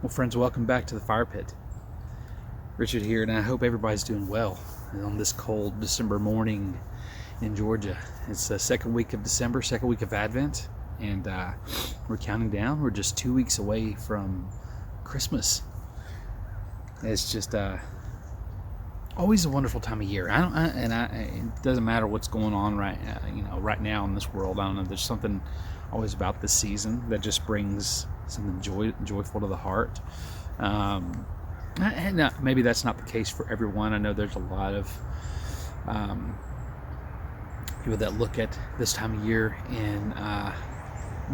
Well, friends, welcome back to the Fire Pit. Richard here, and I hope everybody's doing well on this cold December morning in Georgia. It's the second week of December, second week of Advent, and we're counting down. We're just 2 weeks away from Christmas. It's just always a wonderful time of year. It doesn't matter what's going on right now in this world. I don't know. There's something always about this season that just brings something joyful to the heart. And maybe that's not the case for everyone. I know there's a lot of people that look at this time of year in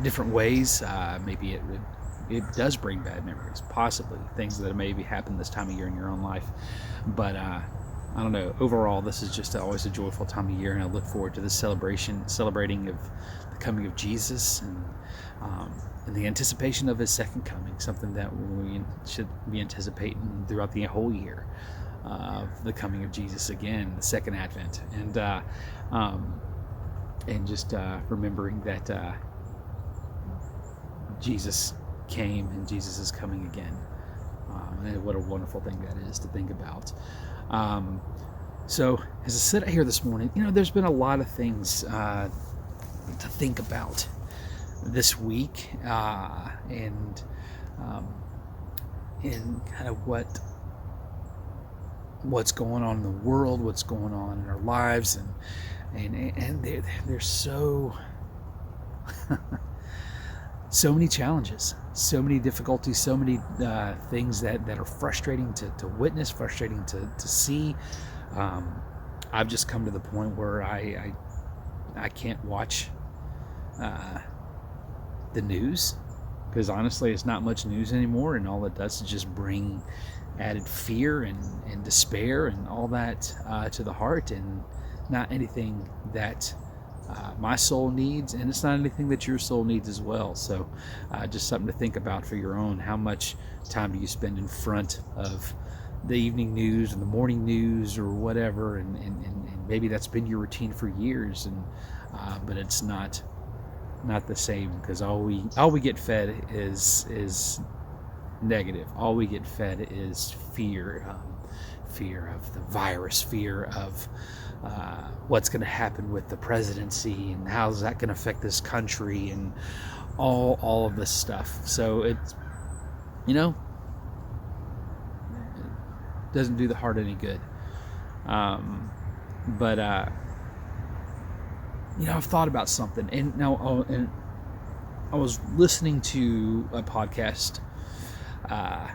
different ways. Maybe it does bring bad memories, possibly things that maybe happened this time of year in your own life. But I don't know. Overall, this is just always a joyful time of year, and I look forward to this celebrating of the coming of Jesus and the anticipation of His second coming. Something that we should be anticipating throughout the whole year of the coming of Jesus again, the second Advent, and just remembering that Jesus came and Jesus is coming again. And what a wonderful thing that is to think about. So as I sit here this morning, there's been a lot of things to think about this week, and kind of what's going on in the world, what's going on in our lives, and there's so so many challenges, so many difficulties, so many things that are frustrating to witness, frustrating to see. I've just come to the point where I can't watch the news, because honestly it's not much news anymore, and all it does is just bring added fear and despair and all that to the heart, and not anything that my soul needs, and it's not anything that your soul needs as well. So just something to think about for your own. How much time do you spend in front of the evening news and the morning news or whatever, and maybe that's been your routine for years, and but it's not the same, because all we get fed is negative. All we get fed is fear of the virus, fear of what's going to happen with the presidency, and how's that going to affect this country, and all of this stuff. So it doesn't do the heart any good. But I've thought about something, and I was listening to a podcast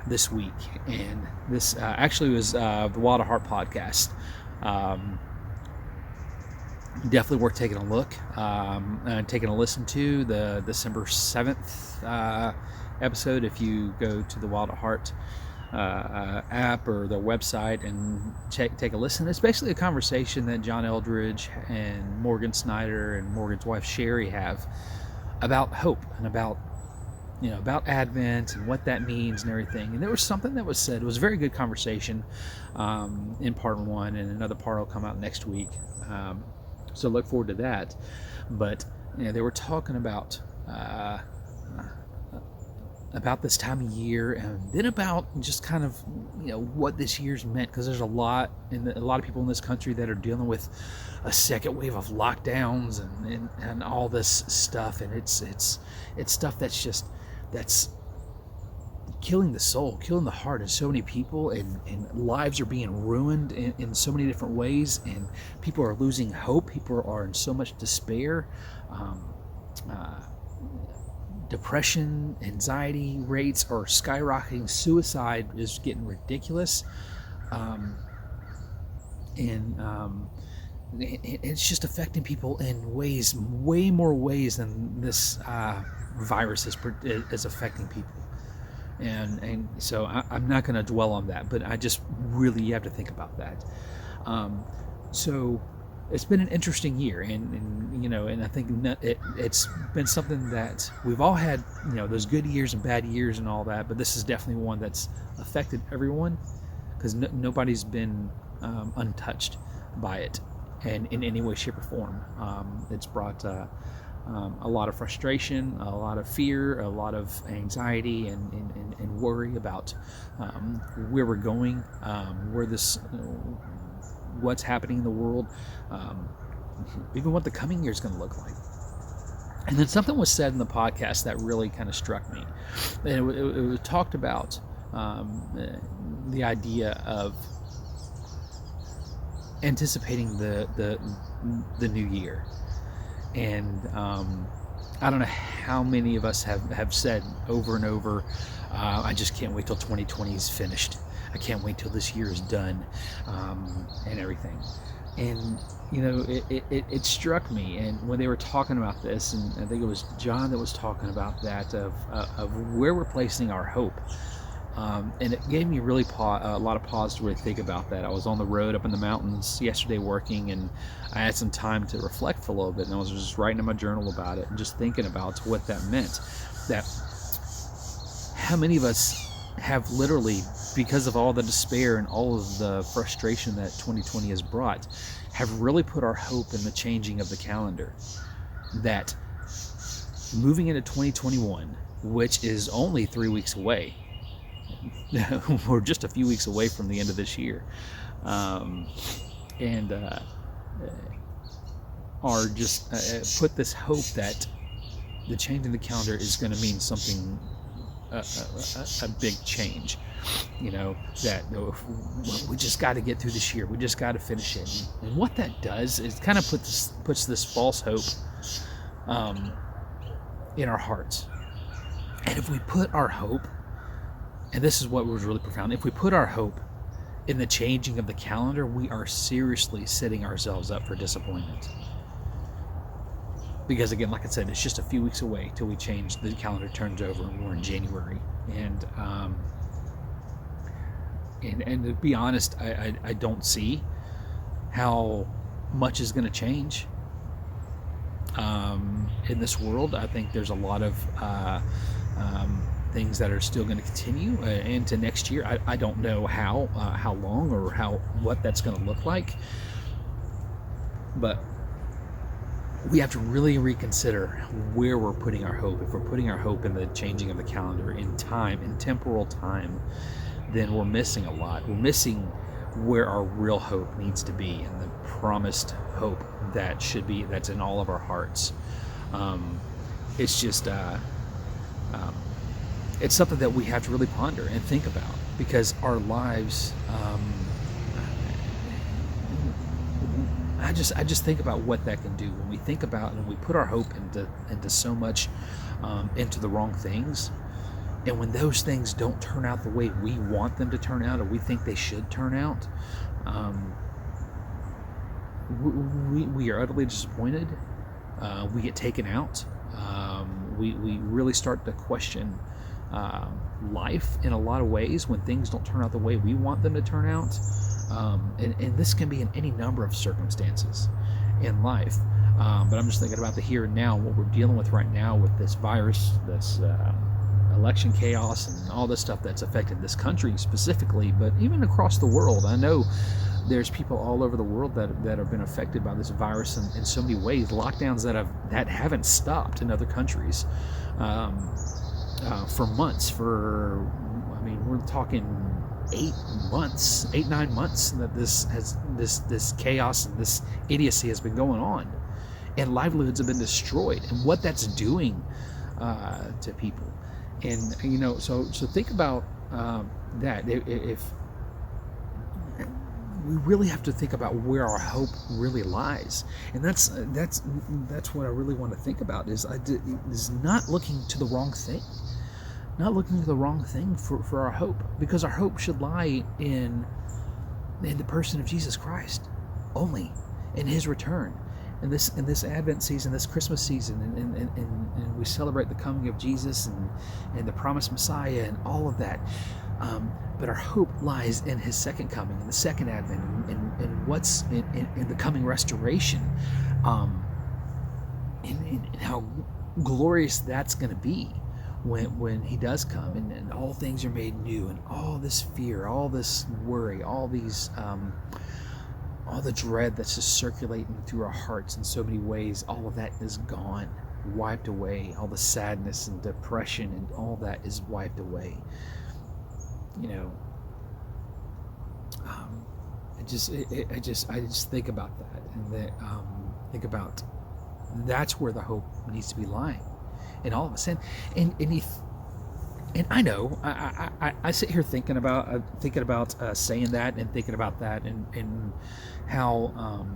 this week, and this actually was the Wild at Heart podcast. Definitely worth taking a look and taking a listen to. The December 7th episode, if you go to the Wild at Heart app or their website and take a listen. It's basically a conversation that John Eldridge and Morgan Snyder and Morgan's wife Sherry have about hope, and about Advent and what that means and everything. And there was something that was said. It was a very good conversation in part one, and another part will come out next week. So look forward to that. But they were talking about this time of year, and then about just kind of what this year's meant, because there's a lot of people in this country that are dealing with a second wave of lockdowns and all this stuff, and it's stuff that's killing the soul, killing the heart of so many people, and lives are being ruined in so many different ways, and people are losing hope. People are in so much despair. Depression, anxiety rates are skyrocketing. Suicide is getting ridiculous. It's just affecting people in way more ways than this virus is affecting people. And so I'm not going to dwell on that, but I just really, you have to think about that. So it's been an interesting year, and I think it's been something that we've all had, those good years and bad years and all that, but this is definitely one that's affected everyone, because nobody's been untouched by it, and in any way, shape, or form. It's brought a lot of frustration, a lot of fear, a lot of anxiety, and and worry about where we're going, what's happening in the world, even what the coming year is going to look like. And then something was said in the podcast that really kind of struck me. And it was talked about the idea of anticipating the new year. And I don't know how many of us have said over and over, I just can't wait till 2020 is finished. I can't wait till this year is done, and everything. And it struck me, and when they were talking about this, and I think it was John that was talking about that, of where we're placing our hope. And it gave me really a lot of pause to really think about that. I was on the road up in the mountains yesterday working, and I had some time to reflect for a little bit, and I was just writing in my journal about it and just thinking about what that meant. That how many of us have literally, because of all the despair and all of the frustration that 2020 has brought, have really put our hope in the changing of the calendar. That moving into 2021, which is only 3 weeks away, we're just a few weeks away from the end of this year, and are just put this hope that the change in the calendar is going to mean something, a big change. That we just got to get through this year. We just got to finish it. And what that does is kind of puts this false hope in our hearts. And if we put our hope, and this is what was really profound, if we put our hope in the changing of the calendar, we are seriously setting ourselves up for disappointment. Because again, like I said, it's just a few weeks away till we change, the calendar turns over, and we're in January. And to be honest, I don't see how much is going to change in this world. I think there's a lot of things that are still going to continue into next year. I don't know how long or what that's going to look like, but we have to really reconsider where we're putting our hope. If we're putting our hope in the changing of the calendar, in time, in temporal time, then we're missing a lot. We're missing where our real hope needs to be, and the promised hope that's in all of our hearts. It's just it's something that we have to really ponder and think about, because our lives, I just think about what that can do when we think about and we put our hope into so much, into the wrong things. And when those things don't turn out the way we want them to turn out, or we think they should turn out, we are utterly disappointed. We get taken out. We really start to question life in a lot of ways when things don't turn out the way we want them to turn out. And this can be in any number of circumstances in life. But I'm just thinking about the here and now, what we're dealing with right now with this virus, this election chaos, and all this stuff that's affected this country specifically, but even across the world. I know there's people all over the world that have been affected by this virus in so many ways. Lockdowns that haven't stopped in other countries for months. We're talking 9 months that this chaos and this idiocy has been going on, and livelihoods have been destroyed, and what that's doing to people. And so think about that. If we really have to think about where our hope really lies, and that's what I really want to think about, is not looking to the wrong thing. Not looking to the wrong thing for our hope, because our hope should lie in the person of Jesus Christ only, in His return. In this Advent season, this Christmas season, and we celebrate the coming of Jesus and the promised Messiah and all of that. But our hope lies in His second coming, in the second Advent, and what's in the coming restoration, and how glorious that's going to be when He does come, and all things are made new, and all this fear, all this worry, all these all the dread that's just circulating through our hearts in so many ways, all of that is gone, wiped away. All the sadness and depression and all that is wiped away. you know, I just think about that, and that think about that's where the hope needs to be lying in all of us. And I know I sit here thinking about saying that, and thinking about that, and how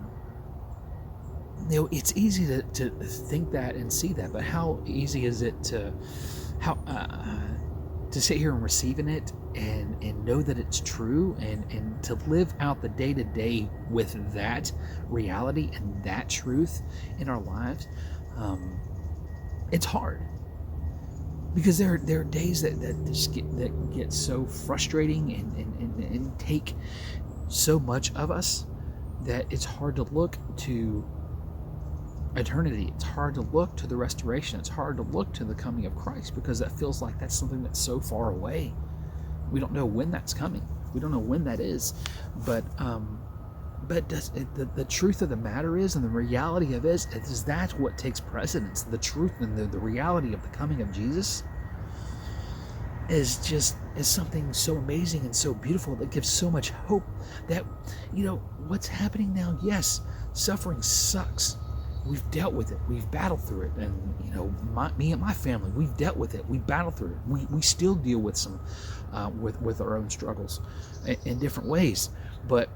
it's easy to think that and see that, but how easy is it to sit here and receiving it, and know that it's true, and to live out the day-to-day with that reality and that truth in our lives. It's hard, because there are days that just get so frustrating, and take so much of us, that it's hard to look to eternity. It's hard to look to the restoration. It's hard to look to the coming of Christ, because that feels like that's something that's so far away. We don't know when that's coming. We don't know when that is. But the truth of the matter is, and the reality of it is that what takes precedence. The truth and the reality of the coming of Jesus is something so amazing and so beautiful, that gives so much hope. That, what's happening now, yes, suffering sucks. We've dealt with it. We've battled through it. And, me and my family, we've dealt with it. We battled through it. We still deal with some, with our own struggles in different ways. But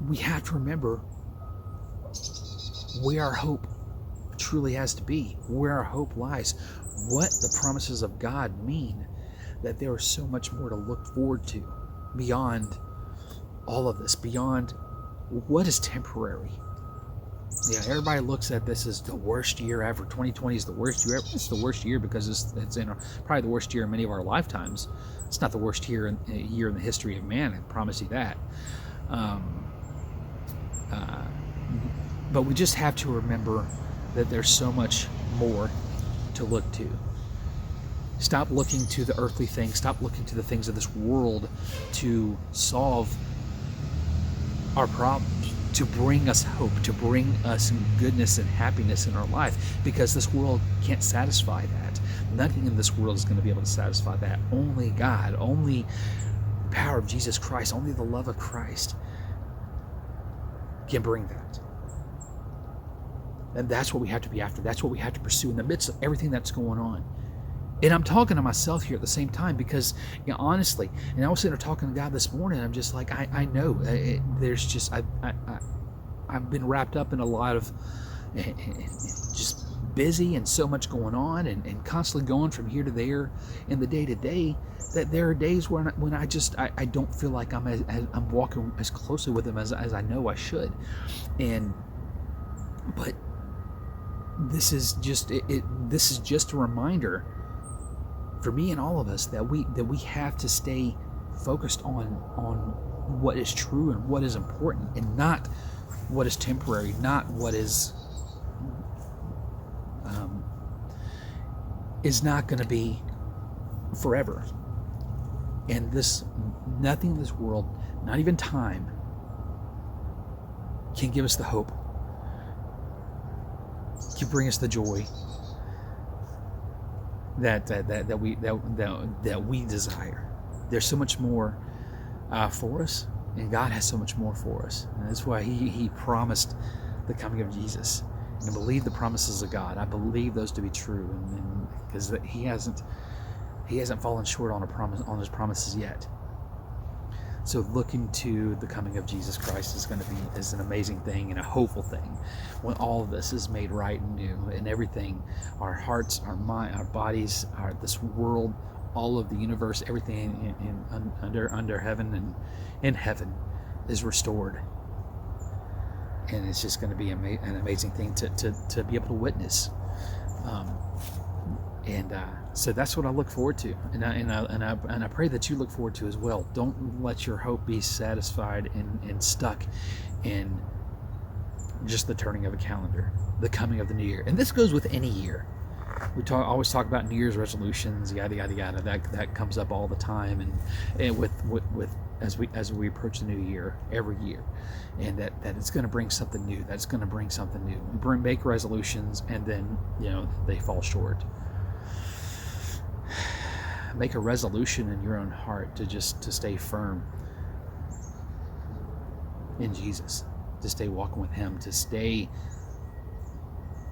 we have to remember where our hope truly has to be, where our hope lies, what the promises of God mean, that there is so much more to look forward to beyond all of this, beyond what is temporary. Yeah, everybody looks at this as the worst year ever. 2020 is the worst year ever. It's the worst year because it's probably the worst year in many of our lifetimes. It's not the worst year in the history of man, I promise you that. But we just have to remember that there's so much more to look to. Stop looking to the earthly things. Stop looking to the things of this world to solve our problems, to bring us hope, to bring us goodness and happiness in our life, because this world can't satisfy that. Nothing in this world is going to be able to satisfy that. Only God, only the power of Jesus Christ, only the love of Christ can bring that. And that's what we have to be after. That's what we have to pursue in the midst of everything that's going on. And I'm talking to myself here at the same time, because, honestly, and I was sitting there talking to God this morning, and I'm just like, I know there's just, I've been wrapped up in a lot of just busy and so much going on, and constantly going from here to there in the day to day, that there are days when I don't feel like I'm walking as closely with Him as I know I should. But this is just this is just a reminder for me and all of us that we have to stay focused on what is true and what is important, and not what is temporary, not what is not going to be forever. And nothing in this world, not even time, can give us the hope, can bring us the joy that we desire. There's so much more for us, and God has so much more for us, and that's why He promised the coming of Jesus. And I believe the promises of God. I believe those to be true, and because He hasn't fallen short on His promises yet. So looking to the coming of Jesus Christ is an amazing thing and a hopeful thing, when all of this is made right and new, and everything, our hearts, our mind, our bodies, this world, all of the universe, everything under heaven and in heaven is restored. And it's just going to be an amazing thing to be able to witness. So that's what I look forward to, and I pray that you look forward to as well. Don't let your hope be satisfied and stuck in just the turning of a calendar, the coming of the new year. And this goes with any year. We always talk about New Year's resolutions, yada yada yada. That comes up all the time, and with as we approach the new year every year, and that it's going to bring something new. That's going to bring something new. We make resolutions, and then they fall short. make a resolution in your own heart to stay firm in Jesus, to stay walking with him, to stay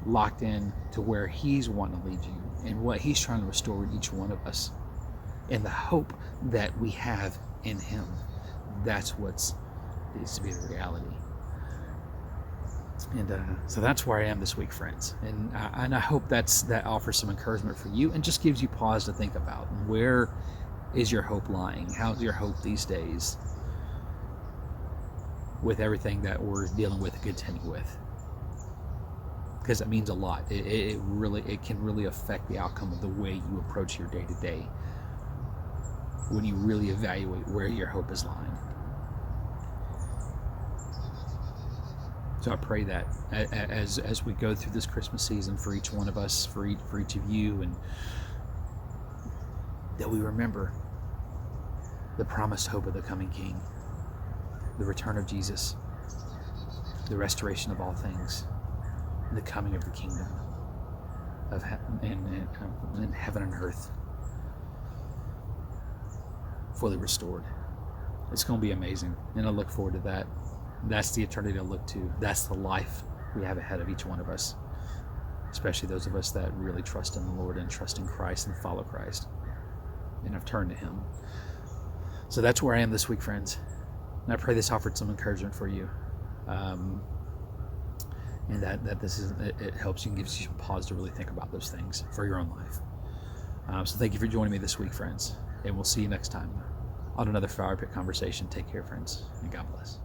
locked in to where he's wanting to lead you and what he's trying to restore in each one of us, and the hope that we have in him. That's what needs to be the reality. And so that's where I am this week, friends. And I hope that offers some encouragement for you and just gives you pause to think about, where is your hope lying? How's your hope these days with everything that we're dealing with and contending with? Because it means a lot. It can really affect the outcome of the way you approach your day to day when you really evaluate where your hope is lying. So I pray that as we go through this Christmas season, for each one of us, for each of you, and that we remember the promised hope of the coming King, the return of Jesus, the restoration of all things, the coming of the kingdom of in heaven and earth, fully restored. It's going to be amazing, and I look forward to that. That's the eternity to look to. That's the life we have ahead of each one of us, especially those of us that really trust in the Lord and trust in Christ and follow Christ and have turned to him. So that's where I am this week, friends. And I pray this offered some encouragement for you, and that it helps you and gives you some pause to really think about those things for your own life. So thank you for joining me this week, friends, and we'll see you next time on another Fire Pit Conversation. Take care, friends, and God bless.